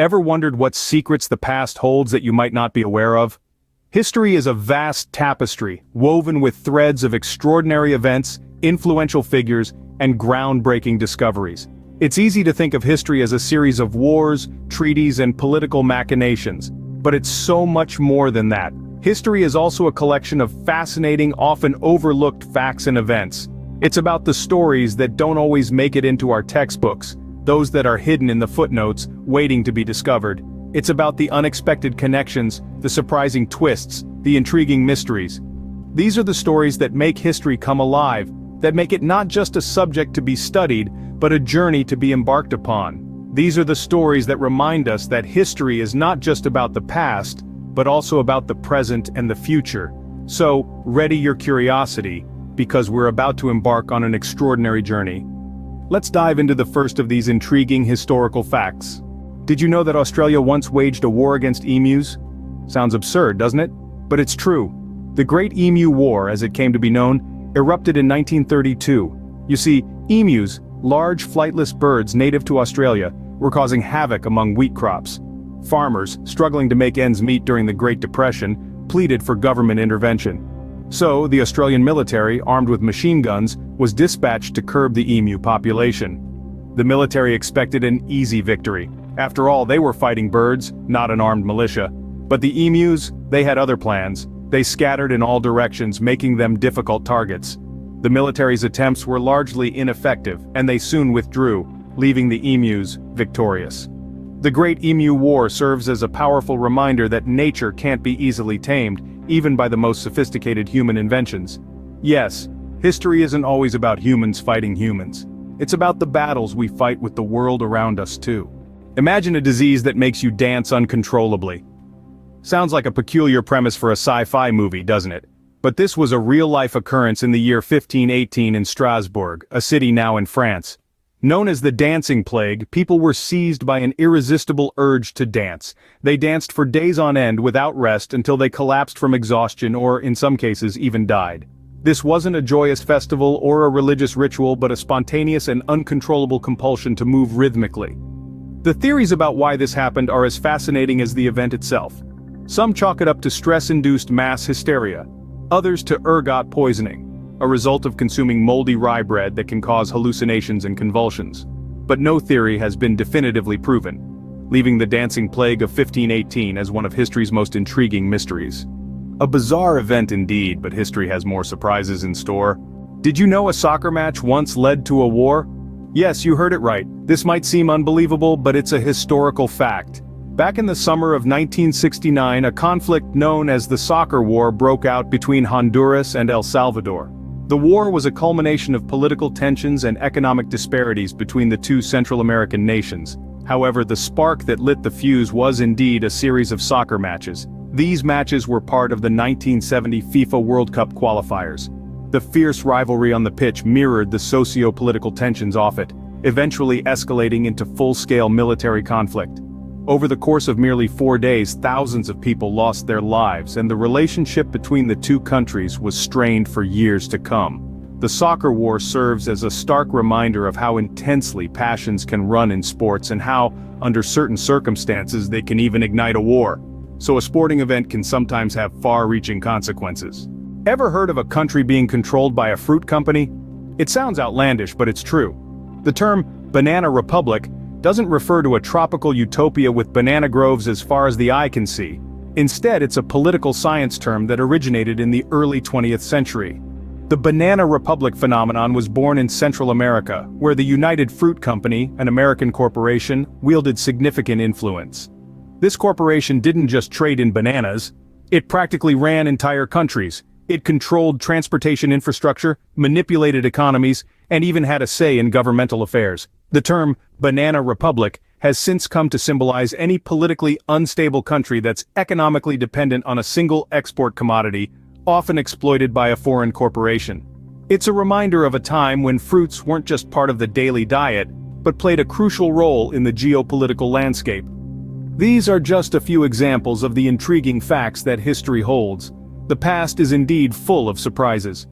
Ever wondered what secrets the past holds that you might not be aware of? History is a vast tapestry, woven with threads of extraordinary events, influential figures, and groundbreaking discoveries. It's easy to think of history as a series of wars, treaties, and political machinations, but it's so much more than that. History is also a collection of fascinating, often overlooked facts and events. It's about the stories that don't always make it into our textbooks, those that are hidden in the footnotes, waiting to be discovered. It's about the unexpected connections, the surprising twists, the intriguing mysteries. These are the stories that make history come alive, that make it not just a subject to be studied, but a journey to be embarked upon. These are the stories that remind us that history is not just about the past, but also about the present and the future. So, ready your curiosity, because we're about to embark on an extraordinary journey. Let's dive into the first of these intriguing historical facts. Did you know that Australia once waged a war against emus? Sounds absurd, doesn't it? But it's true. The Great Emu War, as it came to be known, erupted in 1932. You see, emus, large flightless birds native to Australia, were causing havoc among wheat crops. Farmers, struggling to make ends meet during the Great Depression, pleaded for government intervention. So, the Australian military, armed with machine guns, was dispatched to curb the emu population. The military expected an easy victory. After all, they were fighting birds, not an armed militia. But the emus, they had other plans. They scattered in all directions, making them difficult targets. The military's attempts were largely ineffective, and they soon withdrew, leaving the emus victorious. The Great Emu War serves as a powerful reminder that nature can't be easily tamed, even by the most sophisticated human inventions. Yes, history isn't always about humans fighting humans. It's about the battles we fight with the world around us too. Imagine a disease that makes you dance uncontrollably. Sounds like a peculiar premise for a sci-fi movie, doesn't it? But this was a real-life occurrence in the year 1518 in Strasbourg, a city now in France. Known as the dancing plague, people were seized by an irresistible urge to dance. They danced for days on end without rest until they collapsed from exhaustion or, in some cases, even died. This wasn't a joyous festival or a religious ritual, but a spontaneous and uncontrollable compulsion to move rhythmically. The theories about why this happened are as fascinating as the event itself. Some chalk it up to stress-induced mass hysteria, others to ergot poisoning, a result of consuming moldy rye bread that can cause hallucinations and convulsions. But no theory has been definitively proven, leaving the dancing plague of 1518 as one of history's most intriguing mysteries. A bizarre event indeed, but history has more surprises in store. Did you know a soccer match once led to a war? Yes, you heard it right. This might seem unbelievable, but it's a historical fact. Back in the summer of 1969, a conflict known as the Soccer War broke out between Honduras and El Salvador. The war was a culmination of political tensions and economic disparities between the two Central American nations. However, the spark that lit the fuse was indeed a series of soccer matches. These matches were part of the 1970 FIFA World Cup qualifiers. The fierce rivalry on the pitch mirrored the socio-political tensions off it, eventually escalating into full-scale military conflict. Over the course of merely 4 days, thousands of people lost their lives, and the relationship between the two countries was strained for years to come. The soccer war serves as a stark reminder of how intensely passions can run in sports and how, under certain circumstances, they can even ignite a war. So a sporting event can sometimes have far-reaching consequences. Ever heard of a country being controlled by a fruit company? It sounds outlandish, but it's true. The term banana republic doesn't refer to a tropical utopia with banana groves as far as the eye can see. Instead, it's a political science term that originated in the early 20th century. The banana republic phenomenon was born in Central America, where the United Fruit Company, an American corporation, wielded significant influence. This corporation didn't just trade in bananas, it practically ran entire countries. It controlled transportation infrastructure, manipulated economies, and even had a say in governmental affairs. The term banana republic has since come to symbolize any politically unstable country that's economically dependent on a single export commodity, often exploited by a foreign corporation. It's a reminder of a time when fruits weren't just part of the daily diet, but played a crucial role in the geopolitical landscape. These are just a few examples of the intriguing facts that history holds. The past is indeed full of surprises.